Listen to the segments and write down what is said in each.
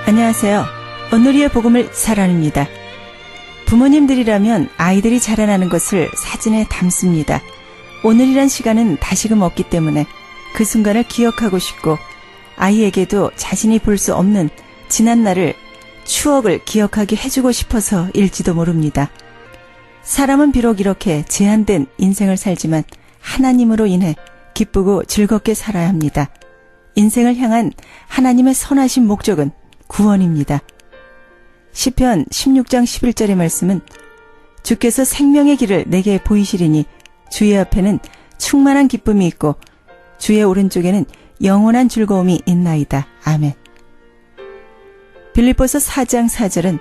안녕하세요. 오늘의 복음을 사랑합니다. 부모님들이라면 아이들이 자라나는 것을 사진에 담습니다. 오늘이란 시간은 다시금 없기 때문에 그 순간을 기억하고 싶고 아이에게도 자신이 볼 수 없는 지난 날을 추억을 기억하게 해주고 싶어서일지도 모릅니다. 사람은 비록 이렇게 제한된 인생을 살지만 하나님으로 인해 기쁘고 즐겁게 살아야 합니다. 인생을 향한 하나님의 선하신 목적은 구원입니다. 시편 16장 11절의 말씀은 주께서 생명의 길을 내게 보이시리니 주의 앞에는 충만한 기쁨이 있고 주의 오른쪽에는 영원한 즐거움이 있나이다. 아멘. 빌립보서 4장 4절은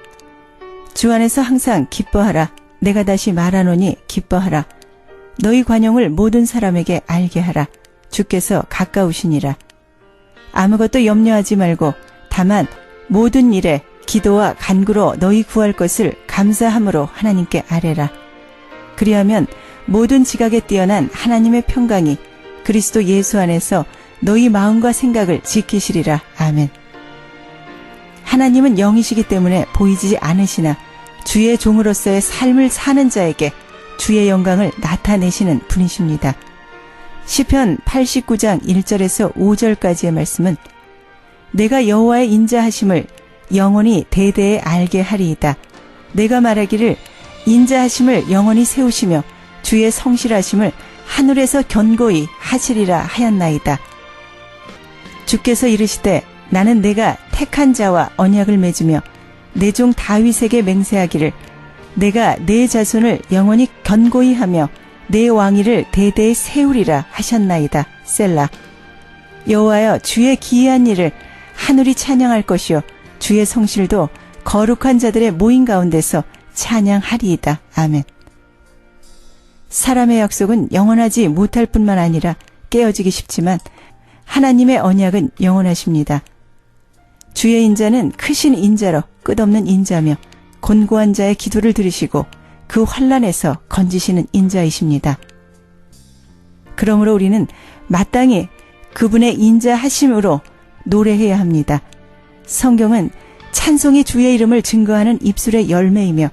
주 안에서 항상 기뻐하라. 내가 다시 말하노니 기뻐하라. 너희 관용을 모든 사람에게 알게 하라. 주께서 가까우시니라. 아무것도 염려하지 말고 다만 모든 일에 기도와 간구로 너희 구할 것을 감사함으로 하나님께 아뢰라. 그리하면 모든 지각에 뛰어난 하나님의 평강이 그리스도 예수 안에서 너희 마음과 생각을 지키시리라. 아멘. 하나님은 영이시기 때문에 보이지 않으시나 주의 종으로서의 삶을 사는 자에게 주의 영광을 나타내시는 분이십니다. 시편 89장 1절에서 5절까지의 말씀은 내가 여호와의 인자하심을 영원히 대대에 알게 하리이다. 내가 말하기를 인자하심을 영원히 세우시며 주의 성실하심을 하늘에서 견고히 하시리라 하였나이다. 주께서 이르시되 나는 내가 택한 자와 언약을 맺으며 내 종 다윗에게 맹세하기를 내가 내 자손을 영원히 견고히 하며 내 왕위를 대대에 세우리라 하셨나이다. 셀라. 여호와여 주의 기이한 일을 하늘이 찬양할 것이요 주의 성실도 거룩한 자들의 모임 가운데서 찬양하리이다. 아멘. 사람의 약속은 영원하지 못할 뿐만 아니라 깨어지기 쉽지만 하나님의 언약은 영원하십니다. 주의 인자는 크신 인자로 끝없는 인자며 곤고한 자의 기도를 들으시고 그 환난에서 건지시는 인자이십니다. 그러므로 우리는 마땅히 그분의 인자하심으로 노래해야 합니다. 성경은 찬송이 주의 이름을 증거하는 입술의 열매이며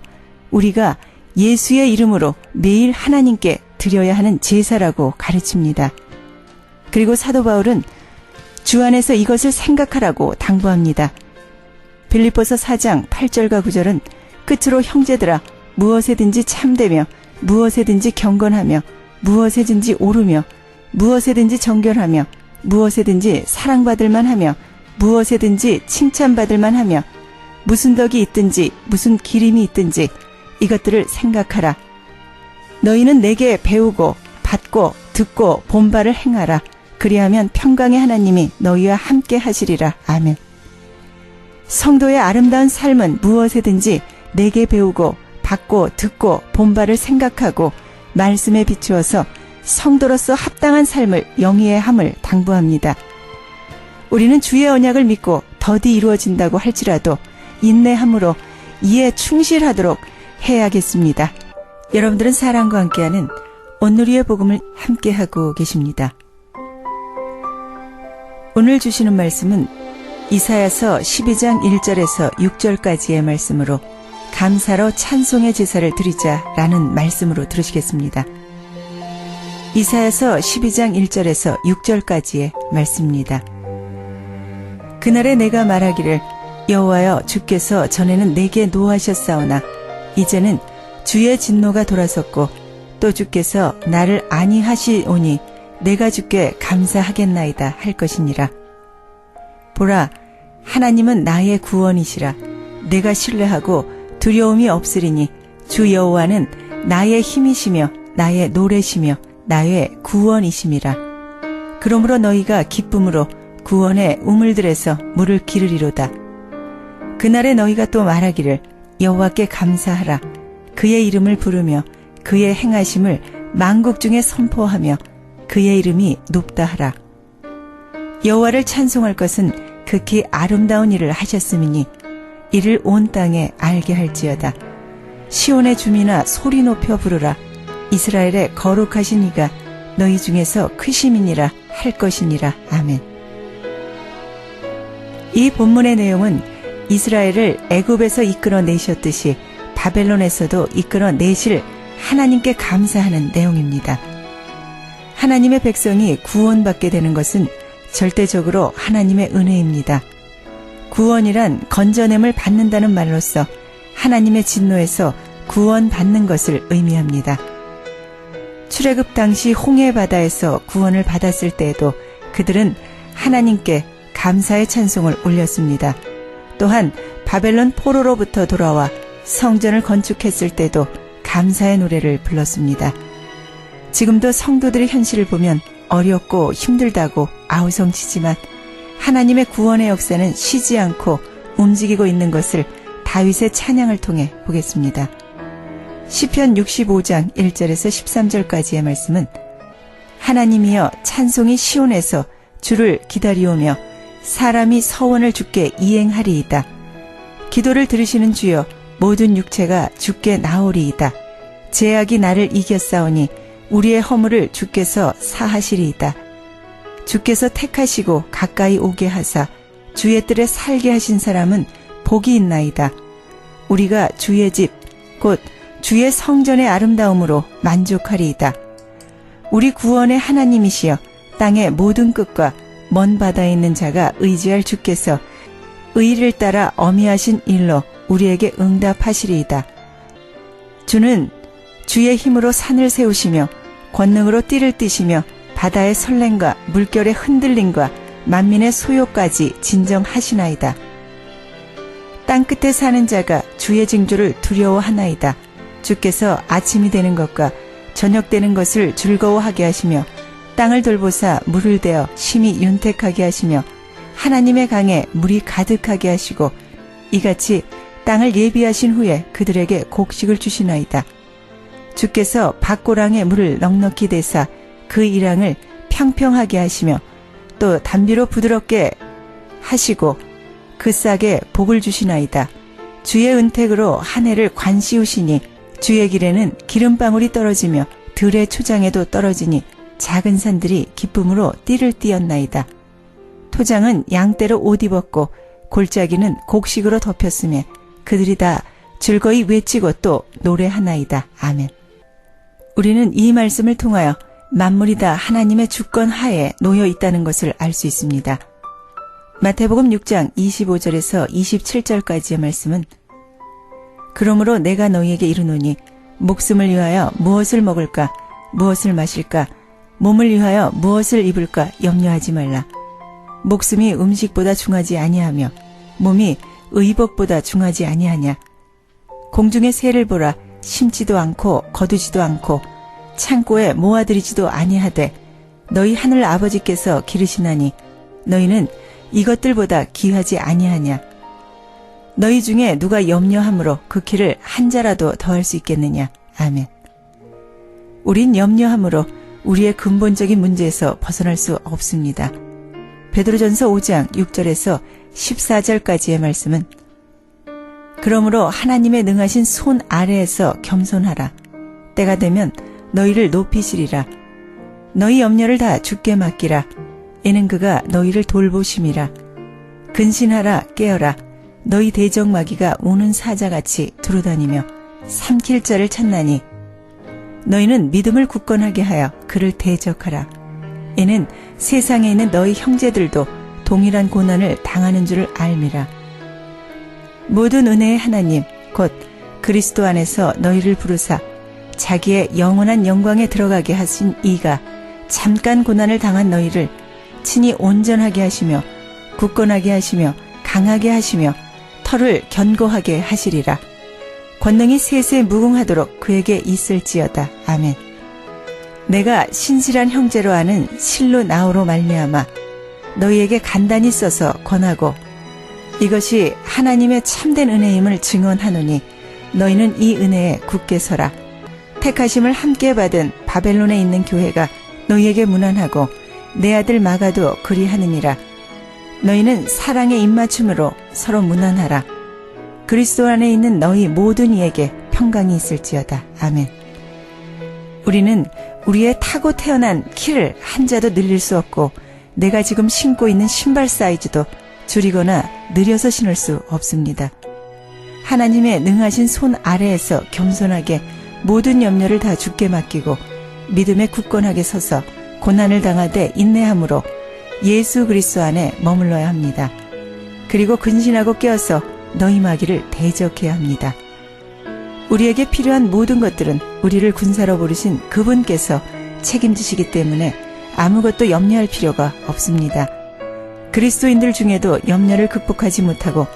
우리가 예수의 이름으로 매일 하나님께 드려야 하는 제사라고 가르칩니다. 그리고 사도 바울은 주 안에서 이것을 생각하라고 당부합니다. 빌립보서 4장 8절과 9절은 끝으로 형제들아 무엇에든지 참되며 무엇에든지 경건하며 무엇에든지 오르며 무엇에든지 정결하며 무엇에든지 사랑받을 만하며 무엇에든지 칭찬받을 만하며 무슨 덕이 있든지 무슨 기림이 있든지 이것들을 생각하라. 너희는 내게 배우고 받고 듣고 본 바를 행하라. 그리하면 평강의 하나님이 너희와 함께 하시리라. 아멘. 성도의 아름다운 삶은 무엇에든지 내게 배우고 받고 듣고 본 바를 생각하고 말씀에 비추어서 성도로서 합당한 삶을 영위해야 함을 당부합니다. 우리는 주의 언약을 믿고 더디 이루어진다고 할지라도 인내함으로 이에 충실하도록 해야겠습니다. 여러분들은 사랑과 함께하는 오늘의 복음을 함께하고 계십니다. 오늘 주시는 말씀은 이사야서 12장 1절에서 6절까지의 말씀으로 감사로 찬송의 제사를 드리자라는 말씀으로 들으시겠습니다. 이사야서 12장 1절에서 6절까지의 말씀입니다. 그날에 내가 말하기를 여호와여 주께서 전에는 내게 노하셨사오나 이제는 주의 진노가 돌아섰고 또 주께서 나를 안위하시오니 내가 주께 감사하겠나이다 할 것이니라. 보라 하나님은 나의 구원이시라. 내가 신뢰하고 두려움이 없으리니 주 여호와는 나의 힘이시며 나의 노래시며 나의 구원이심이라. 그러므로 너희가 기쁨으로 구원의 우물들에서 물을 기르리로다. 그날에 너희가 또 말하기를 여호와께 감사하라. 그의 이름을 부르며 그의 행하심을 만국 중에 선포하며 그의 이름이 높다 하라. 여호와를 찬송할 것은 극히 아름다운 일을 하셨음이니 이를 온 땅에 알게 할지어다. 시온의 주민아 소리 높여 부르라. 이스라엘의 거룩하신 이가 너희 중에서 크심이니라 할 것이니라. 아멘. 이 본문의 내용은 이스라엘을 애굽에서 이끌어 내셨듯이 바벨론에서도 이끌어 내실 하나님께 감사하는 내용입니다. 하나님의 백성이 구원받게 되는 것은 절대적으로 하나님의 은혜입니다. 구원이란 건져냄을 받는다는 말로써 하나님의 진노에서 구원받는 것을 의미합니다. 출애굽 당시 홍해 바다에서 구원을 받았을 때에도 그들은 하나님께 감사의 찬송을 올렸습니다. 또한 바벨론 포로로부터 돌아와 성전을 건축했을 때도 감사의 노래를 불렀습니다. 지금도 성도들의 현실을 보면 어렵고 힘들다고 아우성치지만 하나님의 구원의 역사는 쉬지 않고 움직이고 있는 것을 다윗의 찬양을 통해 보겠습니다. 시편 65장 1절에서 13절까지의 말씀은 하나님이여 찬송이 시온에서 주를 기다리오며 사람이 서원을 주께 이행하리이다. 기도를 들으시는 주여 모든 육체가 주께 나오리이다. 제약이 나를 이겼사오니 우리의 허물을 주께서 사하시리이다. 주께서 택하시고 가까이 오게 하사 주의 뜰에 살게 하신 사람은 복이 있나이다. 우리가 주의 집 곧 주의 성전의 아름다움으로 만족하리이다. 우리 구원의 하나님이시여 땅의 모든 끝과 먼 바다에 있는 자가 의지할 주께서 의를 따라 어미하신 일로 우리에게 응답하시리이다. 주는 주의 힘으로 산을 세우시며 권능으로 띠를 띠시며 바다의 설렘과 물결의 흔들림과 만민의 소요까지 진정하시나이다. 땅끝에 사는 자가 주의 징조를 두려워하나이다. 주께서 아침이 되는 것과 저녁 되는 것을 즐거워하게 하시며 땅을 돌보사 물을 대어 심히 윤택하게 하시며 하나님의 강에 물이 가득하게 하시고 이같이 땅을 예비하신 후에 그들에게 곡식을 주시나이다. 주께서 밭고랑에 물을 넉넉히 대사 그 이랑을 평평하게 하시며 또 담비로 부드럽게 하시고 그 싹에 복을 주시나이다. 주의 은택으로 한 해를 관시우시니 주의 길에는 기름방울이 떨어지며 들의 초장에도 떨어지니 작은 산들이 기쁨으로 띠를 띠었나이다. 토장은 양떼로 옷 입었고 골짜기는 곡식으로 덮였으며 그들이 다 즐거이 외치고 또 노래하나이다. 아멘. 우리는 이 말씀을 통하여 만물이 다 하나님의 주권 하에 놓여 있다는 것을 알 수 있습니다. 마태복음 6장 25절에서 27절까지의 말씀은 그러므로 내가 너희에게 이르노니 목숨을 위하여 무엇을 먹을까 무엇을 마실까 몸을 위하여 무엇을 입을까 염려하지 말라. 목숨이 음식보다 중하지 아니하며 몸이 의복보다 중하지 아니하냐. 공중의 새를 보라. 심지도 않고 거두지도 않고 창고에 모아들이지도 아니하되 너희 하늘 아버지께서 기르시나니 너희는 이것들보다 귀하지 아니하냐. 너희 중에 누가 염려함으로 그 키를 한 자라도 더할 수 있겠느냐. 아멘. 우린 염려함으로 우리의 근본적인 문제에서 벗어날 수 없습니다. 베드로전서 5장 6절에서 14절까지의 말씀은 그러므로 하나님의 능하신 손 아래에서 겸손하라. 때가 되면 너희를 높이시리라. 너희 염려를 다 주께 맡기라. 이는 그가 너희를 돌보심이라. 근신하라 깨어라. 너희 대적마귀가 우는 사자같이 두루다니며 삼킬 자를 찾나니 너희는 믿음을 굳건하게 하여 그를 대적하라. 이는 세상에 있는 너희 형제들도 동일한 고난을 당하는 줄을 알미라. 모든 은혜의 하나님 곧 그리스도 안에서 너희를 부르사 자기의 영원한 영광에 들어가게 하신 이가 잠깐 고난을 당한 너희를 친히 온전하게 하시며 굳건하게 하시며 강하게 하시며 털을 견고하게 하시리라. 권능이 세세 무궁하도록 그에게 있을지어다. 아멘. 내가 신실한 형제로 아는 실로 나오로 말미암아 너희에게 간단히 써서 권하고 이것이 하나님의 참된 은혜임을 증언하노니 너희는 이 은혜에 굳게 서라. 택하심을 함께 받은 바벨론에 있는 교회가 너희에게 문안하고 내 아들 마가도 그리하느니라. 너희는 사랑의 입맞춤으로 서로 문안하라. 그리스도 안에 있는 너희 모든 이에게 평강이 있을지어다. 아멘. 우리는 우리의 타고 태어난 키를 한 자도 늘릴 수 없고 내가 지금 신고 있는 신발 사이즈도 줄이거나 느려서 신을 수 없습니다. 하나님의 능하신 손 아래에서 겸손하게 모든 염려를 다 주께 맡기고 믿음에 굳건하게 서서 고난을 당하되 인내함으로 예수 그리스도 안에 머물러야 합니다. 그리고 근신하고 깨어서 너희 마귀를 대적해야 합니다. 우리에게 필요한 모든 것들은 우리를 군사로 부르신 그분께서 책임지시기 때문에 아무것도 염려할 필요가 없습니다. 그리스도인들 중에도 염려를 극복하지 못하고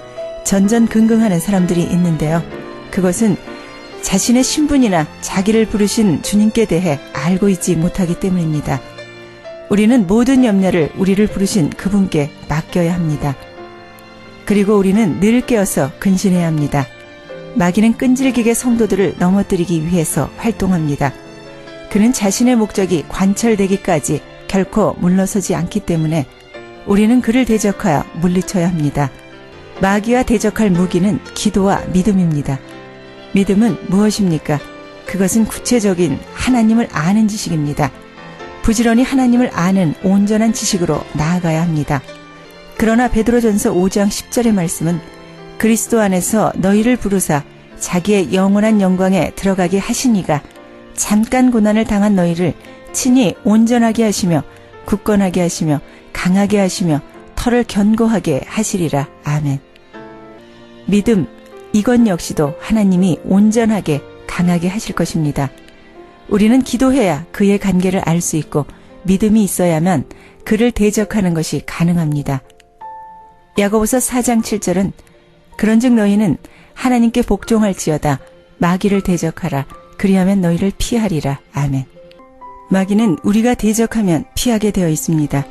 전전긍긍하는 사람들이 있는데요. 그것은 자신의 신분이나 자기를 부르신 주님께 대해 알고 있지 못하기 때문입니다. 우리는 모든 염려를 우리를 부르신 그분께 맡겨야 합니다. 그리고 우리는 늘 깨어서 근신해야 합니다. 마귀는 끈질기게 성도들을 넘어뜨리기 위해서 활동합니다. 그는 자신의 목적이 관철되기까지 결코 물러서지 않기 때문에 우리는 그를 대적하여 물리쳐야 합니다. 마귀와 대적할 무기는 기도와 믿음입니다. 믿음은 무엇입니까? 그것은 구체적인 하나님을 아는 지식입니다. 부지런히 하나님을 아는 온전한 지식으로 나아가야 합니다. 그러나 베드로전서 5장 10절의 말씀은 그리스도 안에서 너희를 부르사 자기의 영원한 영광에 들어가게 하시니가 잠깐 고난을 당한 너희를 친히 온전하게 하시며 굳건하게 하시며 강하게 하시며 털을 견고하게 하시리라. 아멘. 믿음, 이것 역시도 하나님이 온전하게 강하게 하실 것입니다. 우리는 기도해야 그의 관계를 알 수 있고 믿음이 있어야만 그를 대적하는 것이 가능합니다. 야고보서 4장 7절은 그런즉 너희는 하나님께 복종할지어다 마귀를 대적하라 그리하면 너희를 피하리라. 아멘. 마귀는 우리가 대적하면 피하게 되어 있습니다.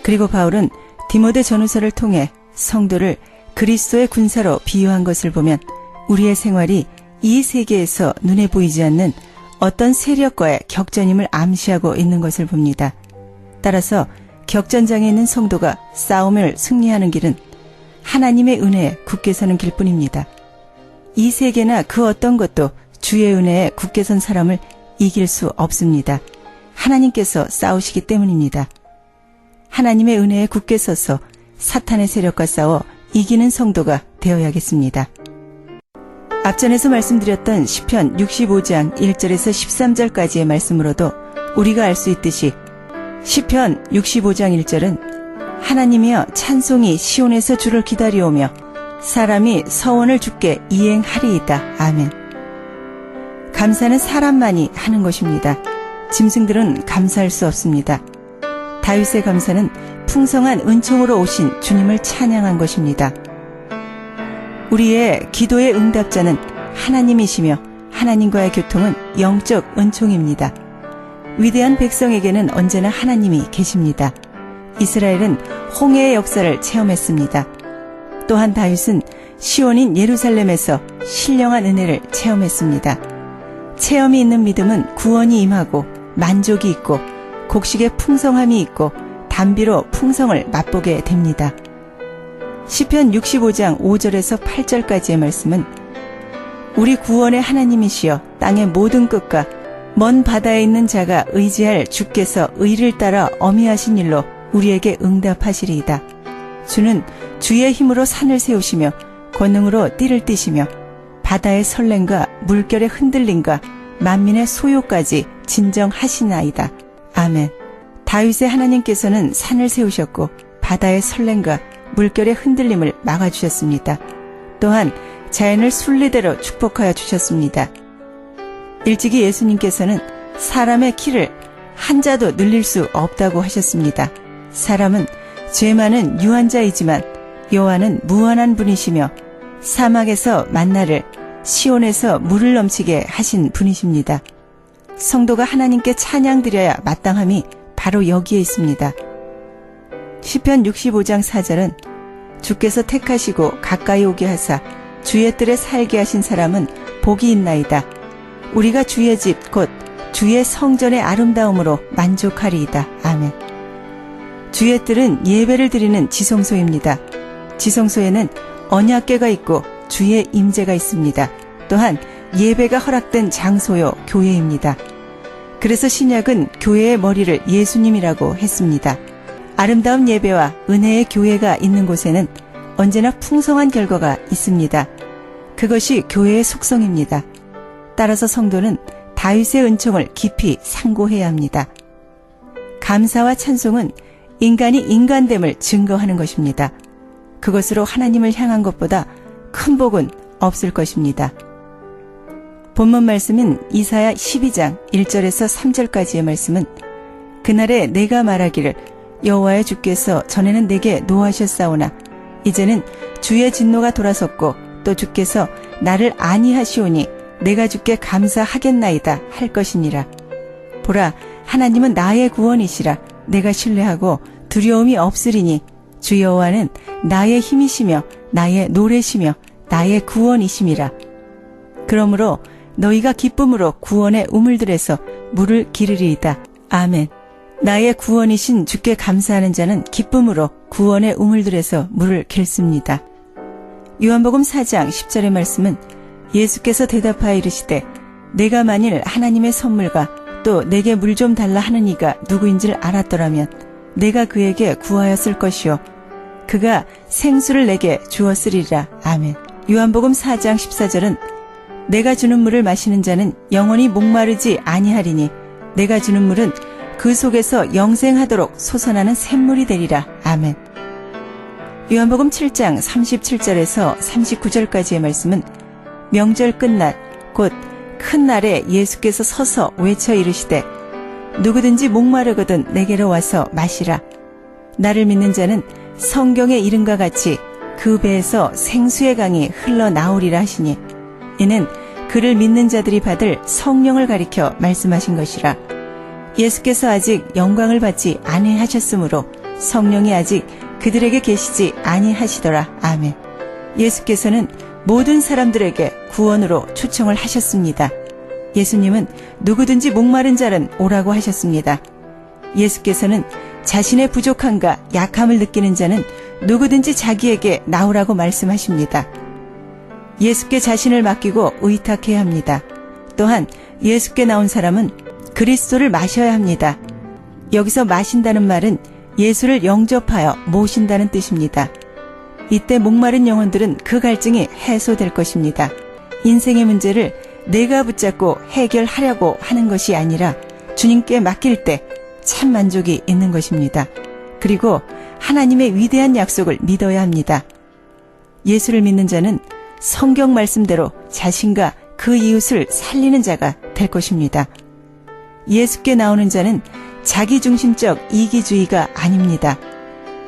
그리고 바울은 디모데 전후서를 통해 성도를 그리스도의 군사로 비유한 것을 보면 우리의 생활이 이 세계에서 눈에 보이지 않는 어떤 세력과의 격전임을 암시하고 있는 것을 봅니다. 따라서 격전장에 있는 성도가 싸움을 승리하는 길은 하나님의 은혜에 굳게 서는 길뿐입니다. 이 세계나 그 어떤 것도 주의 은혜에 굳게 선 사람을 이길 수 없습니다. 하나님께서 싸우시기 때문입니다. 하나님의 은혜에 굳게 서서 사탄의 세력과 싸워 이기는 성도가 되어야겠습니다. 앞전에서 말씀드렸던 시편 65장 1절에서 13절까지의 말씀으로도 우리가 알 수 있듯이 시편 65장 1절은 하나님이여 찬송이 시온에서 주를 기다려오며 사람이 서원을 주께 이행하리이다. 아멘. 감사는 사람만이 하는 것입니다. 짐승들은 감사할 수 없습니다. 다윗의 감사는 풍성한 은총으로 오신 주님을 찬양한 것입니다. 우리의 기도의 응답자는 하나님이시며 하나님과의 교통은 영적 은총입니다. 위대한 백성에게는 언제나 하나님이 계십니다. 이스라엘은 홍해의 역사를 체험했습니다. 또한 다윗은 시온인 예루살렘에서 신령한 은혜를 체험했습니다. 체험이 있는 믿음은 구원이 임하고 만족이 있고 곡식의 풍성함이 있고 담비로 풍성을 맛보게 됩니다. 시편 65장 5절에서 8절까지의 말씀은 우리 구원의 하나님이시여 땅의 모든 끝과 먼 바다에 있는 자가 의지할 주께서 의를 따라 어미하신 일로 우리에게 응답하시리이다. 주는 주의 힘으로 산을 세우시며 권능으로 띠를 띠시며 바다의 설렘과 물결의 흔들림과 만민의 소요까지 진정하시나이다. 아멘. 다윗의 하나님께서는 산을 세우셨고 바다의 설렘과 물결의 흔들림을 막아주셨습니다. 또한 자연을 순리대로 축복하여 주셨습니다. 일찍이 예수님께서는 사람의 키를 한 자도 늘릴 수 없다고 하셨습니다. 사람은 죄 많은 유한자이지만 여호와는 무한한 분이시며 사막에서 만나를 시온에서 물을 넘치게 하신 분이십니다. 성도가 하나님께 찬양드려야 마땅함이 바로 여기에 있습니다. 시편 65장 4절은 주께서 택하시고 가까이 오게 하사 주의 뜰에 살게 하신 사람은 복이 있나이다. 우리가 주의 집 곧 주의 성전의 아름다움으로 만족하리이다. 아멘. 주의 뜰은 예배를 드리는 지성소입니다. 지성소에는 언약궤가 있고 주의 임재가 있습니다. 또한 예배가 허락된 장소요 교회입니다. 그래서 신약은 교회의 머리를 예수님이라고 했습니다. 아름다운 예배와 은혜의 교회가 있는 곳에는 언제나 풍성한 결과가 있습니다. 그것이 교회의 속성입니다. 따라서 성도는 다윗의 은총을 깊이 상고해야 합니다. 감사와 찬송은 인간이 인간됨을 증거하는 것입니다. 그것으로 하나님을 향한 것보다 큰 복은 없을 것입니다. 본문 말씀인 이사야 12장 1절에서 3절까지의 말씀은 그날에 내가 말하기를 여호와의 주께서 전에는 내게 노하셨사오나 이제는 주의 진노가 돌아섰고 또 주께서 나를 안위하시오니 내가 주께 감사하겠나이다 할 것이니라. 보라, 하나님은 나의 구원이시라. 내가 신뢰하고 두려움이 없으리니 주 여호와는 나의 힘이시며 나의 노래시며 나의 구원이심이라. 그러므로 너희가 기쁨으로 구원의 우물들에서 물을 기르리이다. 아멘. 나의 구원이신 주께 감사하는 자는 기쁨으로 구원의 우물들에서 물을 길습니다. 요한복음 4장 10절의 말씀은 예수께서 대답하여 이르시되 내가 만일 하나님의 선물과 또 내게 물 좀 달라 하는 이가 누구인지를 알았더라면 내가 그에게 구하였을 것이요 그가 생수를 내게 주었으리라. 아멘. 요한복음 4장 14절은 내가 주는 물을 마시는 자는 영원히 목마르지 아니하리니 내가 주는 물은 그 속에서 영생하도록 솟아나는 샘물이 되리라. 아멘. 요한복음 7장 37절에서 39절까지의 말씀은 명절 끝날 곧 큰 날에 예수께서 서서 외쳐 이르시되 누구든지 목마르거든 내게로 와서 마시라. 나를 믿는 자는 성경의 이름과 같이 그 배에서 생수의 강이 흘러나오리라 하시니 이는 그를 믿는 자들이 받을 성령을 가리켜 말씀하신 것이라. 예수께서 아직 영광을 받지 아니하셨으므로 성령이 아직 그들에게 계시지 아니하시더라. 아멘. 예수께서는 모든 사람들에게 구원으로 초청을 하셨습니다. 예수님은 누구든지 목마른 자는 오라고 하셨습니다. 예수께서는 자신의 부족함과 약함을 느끼는 자는 누구든지 자기에게 나오라고 말씀하십니다. 예수께 자신을 맡기고 의탁해야 합니다. 또한 예수께 나온 사람은 그리스도를 마셔야 합니다. 여기서 마신다는 말은 예수를 영접하여 모신다는 뜻입니다. 이때 목마른 영혼들은 그 갈증이 해소될 것입니다. 인생의 문제를 내가 붙잡고 해결하려고 하는 것이 아니라 주님께 맡길 때 참 만족이 있는 것입니다. 그리고 하나님의 위대한 약속을 믿어야 합니다. 예수를 믿는 자는 성경 말씀대로 자신과 그 이웃을 살리는 자가 될 것입니다. 예수께 나오는 자는 자기중심적 이기주의가 아닙니다.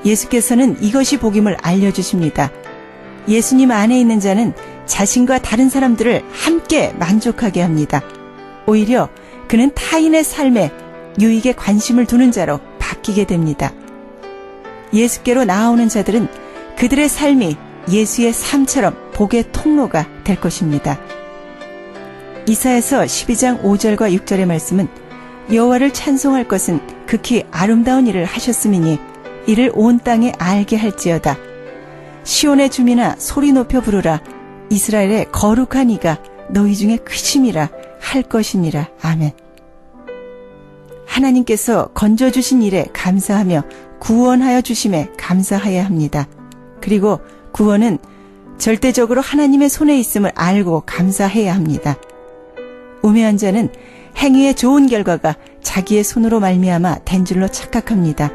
예수께서는 이것이 복임을 알려주십니다. 예수님 안에 있는 자는 자신과 다른 사람들을 함께 만족하게 합니다. 오히려 그는 타인의 삶에 유익에 관심을 두는 자로 바뀌게 됩니다. 예수께로 나아오는 자들은 그들의 삶이 예수의 삶처럼 복의 통로가 될 것입니다. 이사야서 12장 5절과 6절의 말씀은 여호와를 찬송할 것은 극히 아름다운 일을 하셨음이니 이를 온 땅에 알게 할지어다. 시온의 주민아 소리 높여 부르라. 이스라엘의 거룩한 이가 너희 중에 크심이라 할 것이니라. 아멘. 하나님께서 건져주신 일에 감사하며 구원하여 주심에 감사해야 합니다. 그리고 구원은 절대적으로 하나님의 손에 있음을 알고 감사해야 합니다. 우매한 자는 행위의 좋은 결과가 자기의 손으로 말미암아 된 줄로 착각합니다.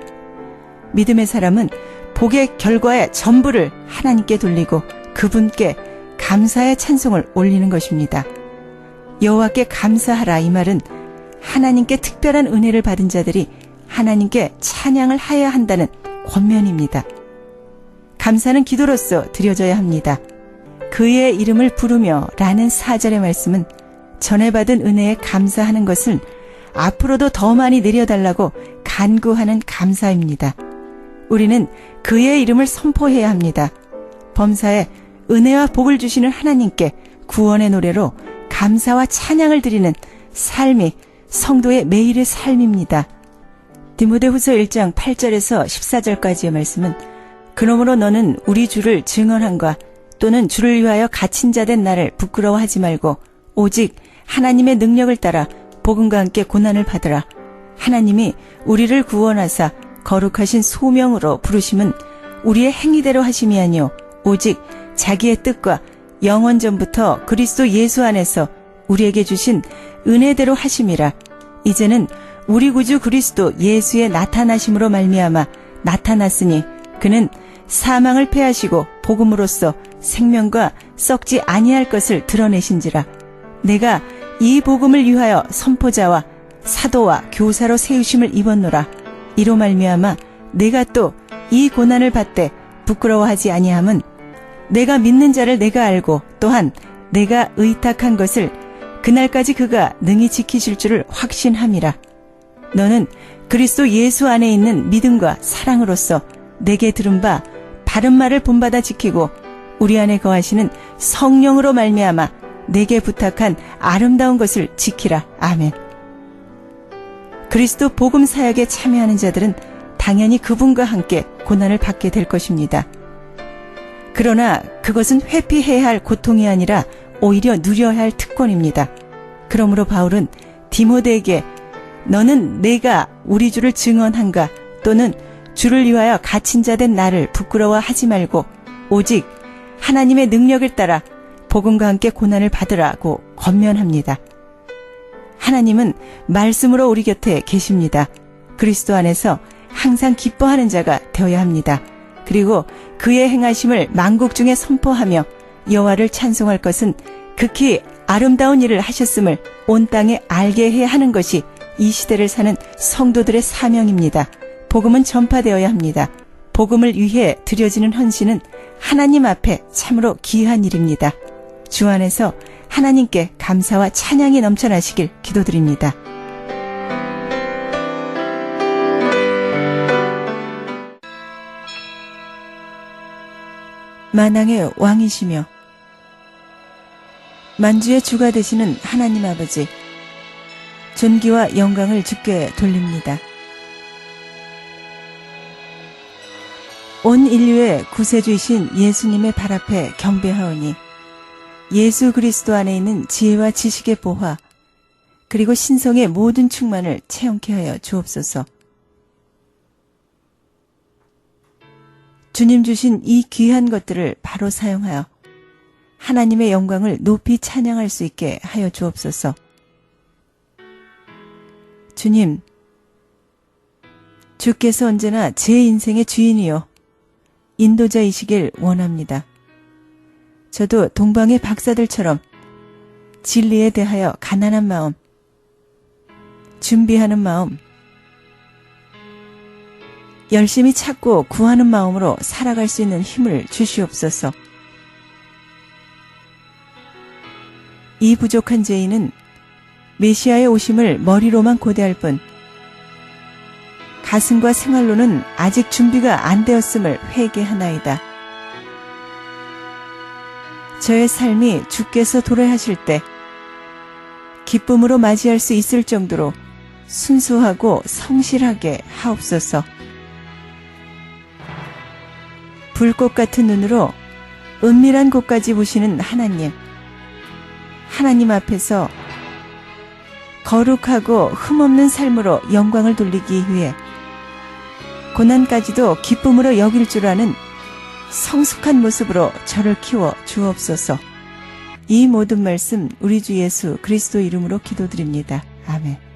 믿음의 사람은 복의 결과의 전부를 하나님께 돌리고 그분께 감사의 찬송을 올리는 것입니다. 여호와께 감사하라 이 말은 하나님께 특별한 은혜를 받은 자들이 하나님께 찬양을 하여야 한다는 권면입니다. 감사는 기도로서 드려져야 합니다. 그의 이름을 부르며 라는 4절의 말씀은 전에 받은 은혜에 감사하는 것을 앞으로도 더 많이 내려달라고 간구하는 감사입니다. 우리는 그의 이름을 선포해야 합니다. 범사에 은혜와 복을 주시는 하나님께 구원의 노래로 감사와 찬양을 드리는 삶이 성도의 매일의 삶입니다. 디모데후서 1장 8절에서 14절까지의 말씀은 그러므로 너는 우리 주를 증언함과 또는 주를 위하여 갇힌 자 된 나를 부끄러워하지 말고 오직 하나님의 능력을 따라 복음과 함께 고난을 받으라. 하나님이 우리를 구원하사 거룩하신 소명으로 부르심은 우리의 행위대로 하심이 아니요 오직 자기의 뜻과 영원 전부터 그리스도 예수 안에서 우리에게 주신 은혜대로 하심이라. 이제는 우리 구주 그리스도 예수의 나타나심으로 말미암아 나타났으니 그는 사망을 패하시고 복음으로써 생명과 썩지 아니할 것을 드러내신지라. 내가 이 복음을 위하여 선포자와 사도와 교사로 세우심을 입었노라. 이로 말미암아 내가 또 이 고난을 받되 부끄러워하지 아니함은 내가 믿는 자를 내가 알고 또한 내가 의탁한 것을 그날까지 그가 능히 지키실 줄을 확신함이라. 너는 그리스도 예수 안에 있는 믿음과 사랑으로서 내게 들은 바 바른 말을 본받아 지키고 우리 안에 거하시는 성령으로 말미암아 내게 부탁한 아름다운 것을 지키라. 아멘. 그리스도 복음 사역에 참여하는 자들은 당연히 그분과 함께 고난을 받게 될 것입니다. 그러나 그것은 회피해야 할 고통이 아니라 오히려 누려야 할 특권입니다. 그러므로 바울은 디모데에게 너는 내가 우리 주를 증언한가 또는 주를 위하여 갇힌 자 된 나를 부끄러워하지 말고 오직 하나님의 능력을 따라 복음과 함께 고난을 받으라고 권면합니다. 하나님은 말씀으로 우리 곁에 계십니다. 그리스도 안에서 항상 기뻐하는 자가 되어야 합니다. 그리고 그의 행하심을 만국 중에 선포하며 여호와를 찬송할 것은 극히 아름다운 일을 하셨음을 온 땅에 알게 해야 하는 것이 이 시대를 사는 성도들의 사명입니다. 복음은 전파되어야 합니다. 복음을 위해 드려지는 헌신은 하나님 앞에 참으로 귀한 일입니다. 주 안에서 하나님께 감사와 찬양이 넘쳐나시길 기도드립니다. 만왕의 왕이시며 만주의 주가 되시는 하나님 아버지, 존귀와 영광을 주께 돌립니다. 온 인류의 구세주이신 예수님의 발 앞에 경배하오니 예수 그리스도 안에 있는 지혜와 지식의 보화 그리고 신성의 모든 충만을 체험케 하여 주옵소서. 주님 주신 이 귀한 것들을 바로 사용하여 하나님의 영광을 높이 찬양할 수 있게 하여 주옵소서. 주님, 주께서 언제나 제 인생의 주인이요 인도자이시길 원합니다. 저도 동방의 박사들처럼 진리에 대하여 가난한 마음, 준비하는 마음, 열심히 찾고 구하는 마음으로 살아갈 수 있는 힘을 주시옵소서. 이 부족한 죄인은 메시아의 오심을 머리로만 고대할 뿐 가슴과 생활로는 아직 준비가 안 되었음을 회개하나이다. 저의 삶이 주께서 도래하실 때 기쁨으로 맞이할 수 있을 정도로 순수하고 성실하게 하옵소서. 불꽃 같은 눈으로 은밀한 곳까지 보시는 하나님, 하나님 앞에서 거룩하고 흠없는 삶으로 영광을 돌리기 위해 고난까지도 기쁨으로 여길 줄 아는 성숙한 모습으로 저를 키워 주옵소서. 이 모든 말씀 우리 주 예수 그리스도 이름으로 기도드립니다. 아멘.